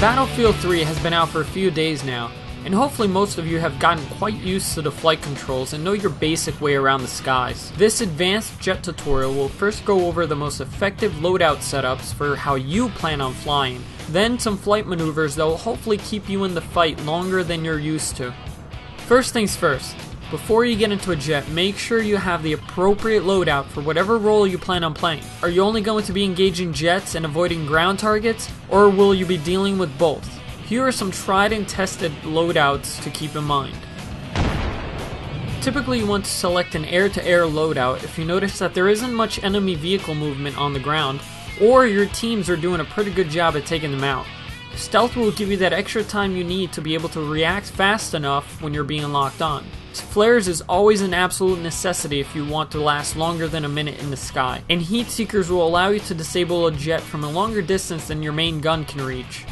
Battlefield 3 has been out for a few days now, and hopefully most of you have gotten quite used to the flight controls and know your basic way around the skies. This advanced jet tutorial will first go over the most effective loadout setups for how you plan on flying, then some flight maneuvers that will hopefully keep you in the fight longer than you're used to. First things first, before you get into a jet, make sure you have the appropriate loadout for whatever role you plan on playing. Are you only going to be engaging jets and avoiding ground targets, or will you be dealing with both? Here are some tried and tested loadouts to keep in mind. Typically you want to select an air-to-air loadout if you notice that there isn't much enemy vehicle movement on the ground, or your teams are doing a pretty good job at taking them out. Stealth will give you that extra time you need to be able to react fast enough when you're being locked on. Flares is always an absolute necessity if you want to last longer than a minute in the sky, and heat seekers will allow you to disable a jet from a longer distance than your main gun can reach.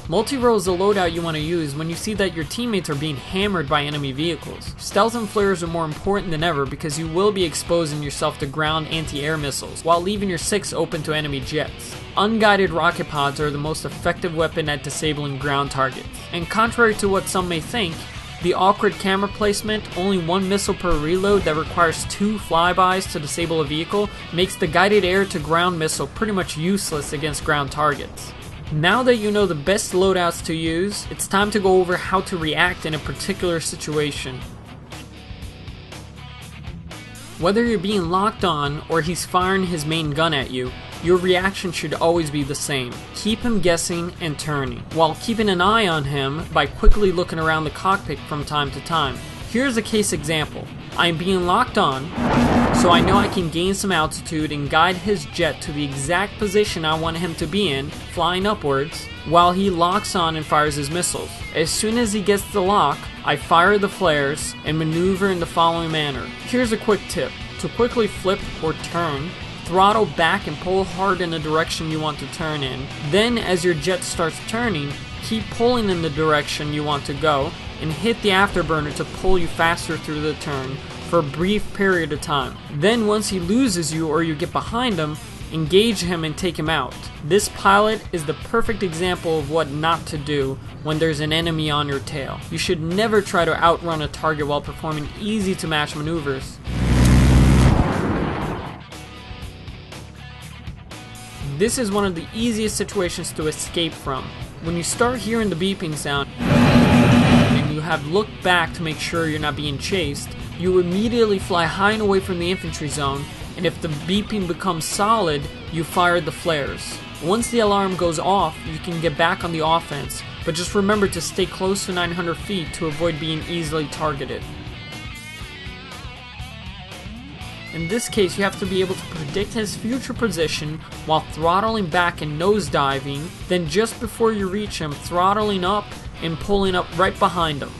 Multi-role is the loadout you want to use when you see that your teammates are being hammered by enemy vehicles. Stealth and flares are more important than ever because you will be exposing yourself to ground anti-air missiles while leaving your 6 open to enemy jets. Unguided rocket pods are the most effective weapon at disabling ground targets. And contrary to what some may think, the awkward camera placement, only 1 missile per reload that requires 2 flybys to disable a vehicle, makes the guided air to ground missile pretty much useless against ground targets. Now that you know the best loadouts to use, it's time to go over how to react in a particular situation. Whether you're being locked on or he's firing his main gun at you, your reaction should always be the same. Keep him guessing and turning, while keeping an eye on him by quickly looking around the cockpit from time to time. Here's a case example. I am being locked on, so I know I can gain some altitude and guide his jet to the exact position I want him to be in, flying upwards, while he locks on and fires his missiles. As soon as he gets the lock, I fire the flares and maneuver in the following manner. Here's a quick tip. To quickly flip or turn, throttle back and pull hard in the direction you want to turn in. Then as your jet starts turning, keep pulling in the direction you want to go and hit the afterburner to pull you faster through the turn for a brief period of time. Then once he loses you or you get behind him, engage him and take him out. This pilot is the perfect example of what not to do when there's an enemy on your tail. You should never try to outrun a target while performing easy to match maneuvers. This is one of the easiest situations to escape from. When you start hearing the beeping sound and you have looked back to make sure you're not being chased, you immediately fly high and away from the infantry zone, and if the beeping becomes solid, you fire the flares. Once the alarm goes off, you can get back on the offense, but just remember to stay close to 900 feet to avoid being easily targeted. In this case, you have to be able to predict his future position while throttling back and nosediving, then just before you reach him, throttling up and pulling up right behind him.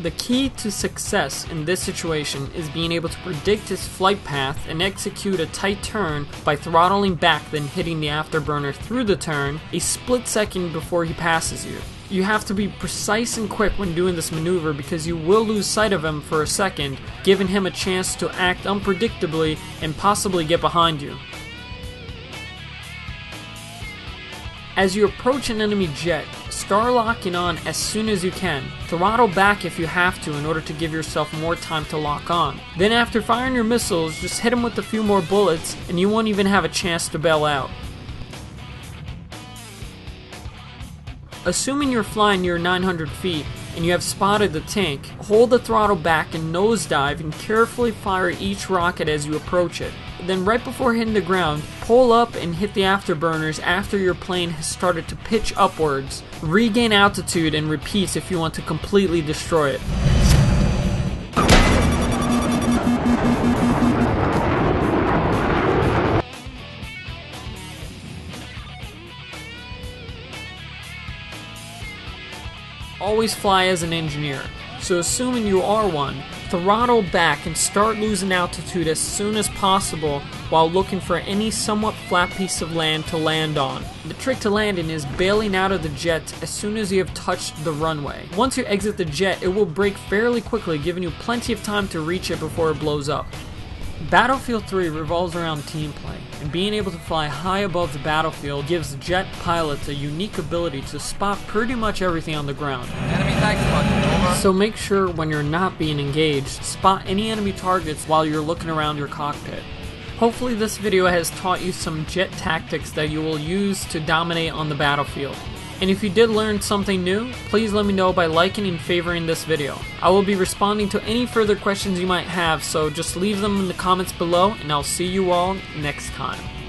The key to success in this situation is being able to predict his flight path and execute a tight turn by throttling back then hitting the afterburner through the turn a split second before he passes you. You have to be precise and quick when doing this maneuver because you will lose sight of him for a second, giving him a chance to act unpredictably and possibly get behind you. As you approach an enemy jet, start locking on as soon as you can. Throttle back if you have to in order to give yourself more time to lock on. Then after firing your missiles, just hit him with a few more bullets and you won't even have a chance to bail out. Assuming you're flying near 900 feet and you have spotted the tank, hold the throttle back and nosedive and carefully fire each rocket as you approach it. Then right before hitting the ground, pull up and hit the afterburners after your plane has started to pitch upwards. Regain altitude and repeat if you want to completely destroy it. Always fly as an engineer, so assuming you are one, throttle back and start losing altitude as soon as possible while looking for any somewhat flat piece of land to land on. The trick to landing is bailing out of the jet as soon as you have touched the runway. Once you exit the jet, it will brake fairly quickly, giving you plenty of time to reach it before it blows up. Battlefield 3 revolves around team play, and being able to fly high above the battlefield gives jet pilots a unique ability to spot pretty much everything on the ground. Enemy tags button, over. So make sure when you're not being engaged, spot any enemy targets while you're looking around your cockpit. Hopefully this video has taught you some jet tactics that you will use to dominate on the battlefield. And if you did learn something new, please let me know by liking and favoring this video. I will be responding to any further questions you might have, so just leave them in the comments below, and I'll see you all next time.